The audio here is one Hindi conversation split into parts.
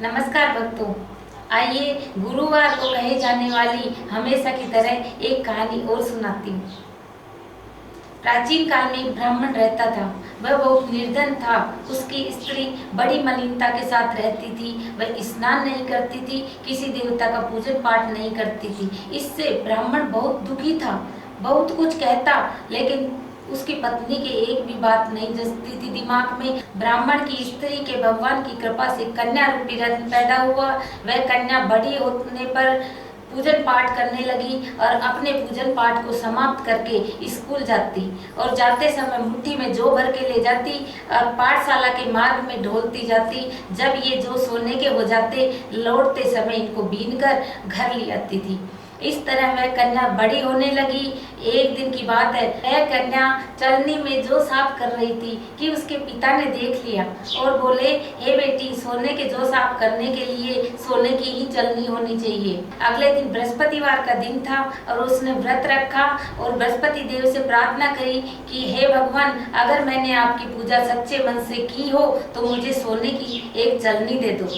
नमस्कार भक्तों। आइए गुरुवार को कहे जाने वाली हमेशा की तरह एक कहानी और सुनाती हूँ। प्राचीन काल में एक ब्राह्मण रहता था। वह बहुत निर्धन था। उसकी स्त्री बड़ी मलिनता के साथ रहती थी। वह स्नान नहीं करती थी, किसी देवता का पूजन पाठ नहीं करती थी। इससे ब्राह्मण बहुत दुखी था। बहुत कुछ कहता, लेकिन उसकी पत्नी के एक भी बात नहीं जचती थी दिमाग में। ब्राह्मण की स्त्री के भगवान की कृपा से कन्या रूपी रत्न पैदा हुआ। वह कन्या बड़ी होने पर पूजन पाठ करने लगी और अपने पूजन पाठ को समाप्त करके स्कूल जाती और जाते समय मुट्ठी में जौ भर के ले जाती और पाठशाला के मार्ग में ढोलती जाती। जब ये जौ सोने के हो जाते, लौटते समय इनको बीन कर घर ले आती थी। इस तरह वह कन्या बड़ी होने लगी। एक दिन की बात है, वह कन्या चलनी में जौ साफ कर रही थी कि उसके पिता ने देख लिया और बोले, हे बेटी, सोने के जौ साफ करने के लिए सोने की ही चलनी होनी चाहिए। अगले दिन बृहस्पतिवार का दिन था और उसने व्रत रखा और बृहस्पति देव से प्रार्थना करी कि हे भगवान, अगर मैंने आपकी पूजा सच्चे मन से की हो तो मुझे सोने की एक चलनी दे दो।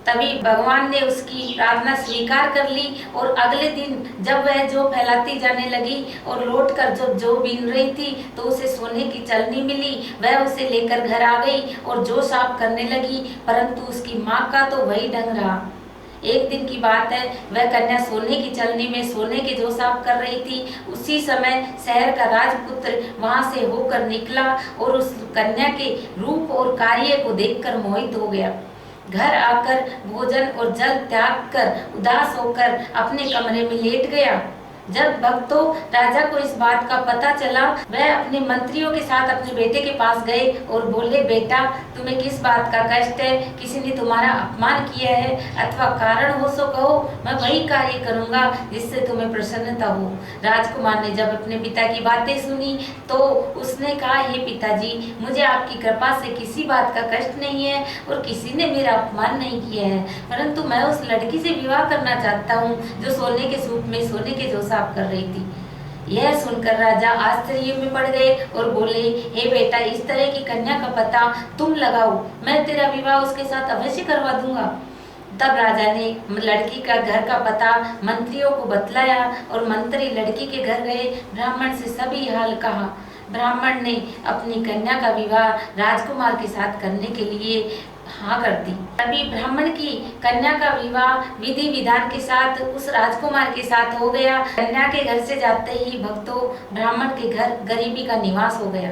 तभी भगवान ने उसकी प्रार्थना स्वीकार कर ली और अगले दिन जब वह जौ फैलाती जाने लगी और लौटकर जब जौ बीन रही थी तो उसे सोने की चलनी मिली। वह उसे लेकर घर आ गई और जौ साफ करने लगी, परंतु उसकी माँ का तो वही ढंग रहा। एक दिन की बात है, वह कन्या सोने की चलनी में सोने के जौ साफ कर रही थी। उसी समय शहर का राजपुत्र वहां से होकर निकला और उस कन्या के रूप और कार्य को देखकर मोहित हो गया। घर आकर भोजन और जल त्याग कर उदास होकर अपने कमरे में लेट गया। जब भक्तों राजा को इस बात का पता चला, वह अपने मंत्रियों के साथ अपने बेटे के पास गए और बोले, बेटा, तुम्हें किस बात का कष्ट है? किसी ने तुम्हारा अपमान किया है अथवा कारण हो सो कहो, मैं वही कार्य करूंगा जिससे तुम्हें प्रसन्नता हो। राजकुमार ने जब अपने पिता की बातें सुनी तो उसने कहा, हे पिताजी, मुझे आपकी कृपा से किसी बात का कष्ट नहीं है और किसी ने मेरा अपमान नहीं किया है, परंतु मैं उस लड़की से विवाह करना चाहता हूँ जो सोने के सूप में सोने के जौ साफ कर रही थी। यह सुनकर राजा आश्चर्य में पड़ गए और बोले, हे बेटा, इस तरह की कन्या का पता तुम लगाओ, मैं तेरा विवाह उसके साथ अवश्य करवा दूंगा। तब राजा ने लड़की का घर का पता मंत्रियों को बतलाया और मंत्री लड़की के घर गए, ब्राह्मण से सभी हाल कहा। ब्राह्मण ने अपनी कन्या का विवाह राजकुमार के साथ करने के लिए हाँ कर दी। तभी ब्राह्मण की कन्या का विवाह विधि विधान के साथ उस राजकुमार के साथ हो गया। कन्या के घर से जाते ही भक्तों ब्राह्मण के घर गरीबी का निवास हो गया।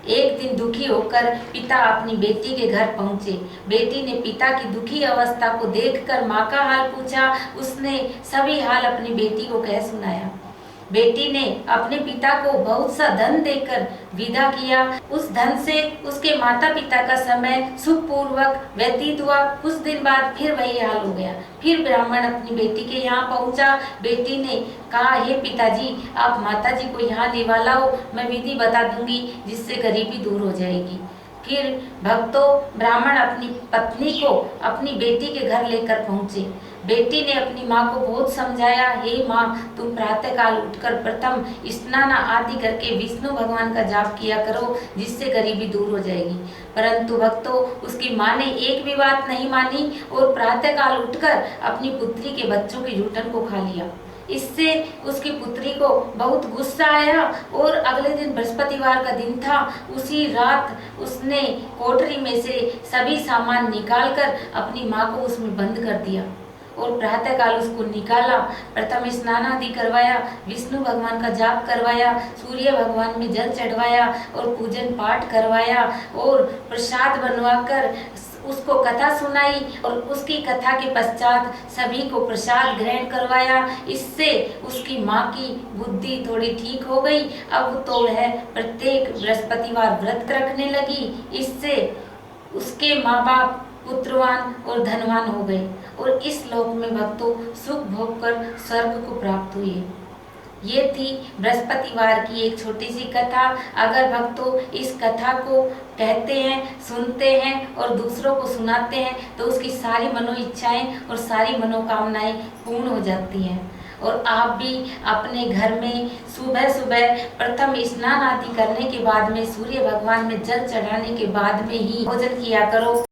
एक दिन दुखी होकर पिता अपनी बेटी के घर पहुंचे। बेटी ने पिता की दुखी अवस्था को देखकर माँ का हाल पूछा। उसने सभी हाल अपनी बेटी को कह सुनाया। बेटी ने अपने पिता को बहुत सा धन देकर विदा किया। उस धन से उसके माता पिता का समय सुखपूर्वक व्यतीत हुआ। कुछ दिन बाद फिर वही हाल हो गया। फिर ब्राह्मण अपनी बेटी के यहाँ पहुंचा। बेटी ने कहा, हे पिताजी, आप माताजी को यहाँ लिवा लाओ, मैं विधि बता दूंगी जिससे गरीबी दूर हो जाएगी। फिर भक्तों ब्राह्मण अपनी पत्नी को अपनी बेटी के घर लेकर पहुंचे। बेटी ने अपनी माँ को बहुत समझाया, हे माँ, तुम प्रातःकाल उठकर प्रथम स्नान आदि करके विष्णु भगवान का जाप किया करो, जिससे गरीबी दूर हो जाएगी। परंतु भक्तों उसकी माँ ने एक भी बात नहीं मानी और प्रातःकाल उठकर अपनी पुत्री के बच्चों के जूठन को खा लिया। इससे उसकी पुत्री को बहुत गुस्सा आया और अगले दिन बृहस्पतिवार का दिन था। उसी रात उसने कोठरी में से सभी सामान निकालकर अपनी माँ को उसमें बंद कर दिया और प्रातःकाल उसको निकाला। प्रथम स्नान आदि करवाया, विष्णु भगवान का जाप करवाया, सूर्य भगवान में जल चढ़वाया और पूजन पाठ करवाया और प्रसाद बनवाकर उसको कथा सुनाई और उसकी कथा के पश्चात सभी को प्रसाद ग्रहण करवाया। इससे उसकी माँ की बुद्धि थोड़ी ठीक हो गई। अब तो वह प्रत्येक बृहस्पतिवार व्रत रखने लगी। इससे उसके माँ बाप पुत्रवान और धनवान हो गए और इस लोक में भक्तों सुख भोग कर स्वर्ग को प्राप्त हुए। ये थी बृहस्पतिवार की एक छोटी सी कथा। अगर भक्तों इस कथा को कहते हैं, सुनते हैं और दूसरों को सुनाते हैं तो उसकी सारी मनो इच्छाएं और सारी मनोकामनाएं पूर्ण हो जाती हैं। और आप भी अपने घर में सुबह सुबह प्रथम स्नान आदि करने के बाद में सूर्य भगवान में जल चढ़ाने के बाद में ही भोजन किया करो।